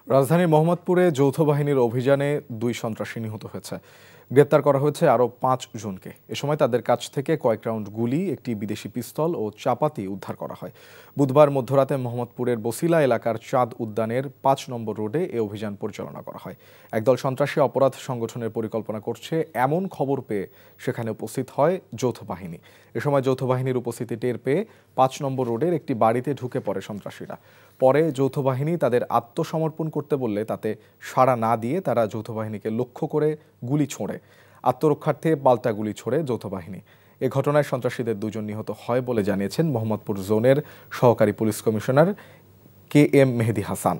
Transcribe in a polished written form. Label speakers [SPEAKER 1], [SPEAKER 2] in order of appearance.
[SPEAKER 1] রাজধানীর মোহাম্মদপুরে যৌথ বাহিনীর অভিযানে 2 সন্ত্রাসী নিহত হয়েছে। গ্রেপ্তার করা হয়েছে আরও 5 জনকে। এ সময় তাদের কাছ থেকে কয়েক রাউন্ড গুলি, একটি বিদেশি পিস্তল ও চাপাতি উদ্ধার করা হয়। বুধবার মধ্যরাতে মোহাম্মদপুরের বসিলা এলাকার চাঁদ উদ্যানের 5 নম্বর রোডে এ অভিযান পরিচালনা করা হয়। একদল সন্ত্রাসী অপরাধ সংগঠনের পরিকল্পনা করছে এমন খবর পেয়ে সেখানে উপস্থিত হয় যৌথ বাহিনী। এ সময় যৌথ বাহিনীর উপস্থিতি টের পেয়ে 5 নম্বর রোডের একটি বাড়িতে ঢুকে পড়ে সন্ত্রাসীরা। পরে যৌথ বাহিনী তাদের আত্মসমর্পণ করতে বললে তাতে সাড়া না দিয়ে তারা যৌথ বাহিনীকে লক্ষ্য করে গুলি ছোড়ে। আত্মরক্ষার্থে পাল্টা গুলি ছোড়ে যৌথ বাহিনী। এ ঘটনায় সন্ত্রাসীদের 2 জন নিহত হয় বলে জানিয়েছেন মোহাম্মদপুর জোনের সহকারী পুলিশ কমিশনার KM মেহেদী হাসান।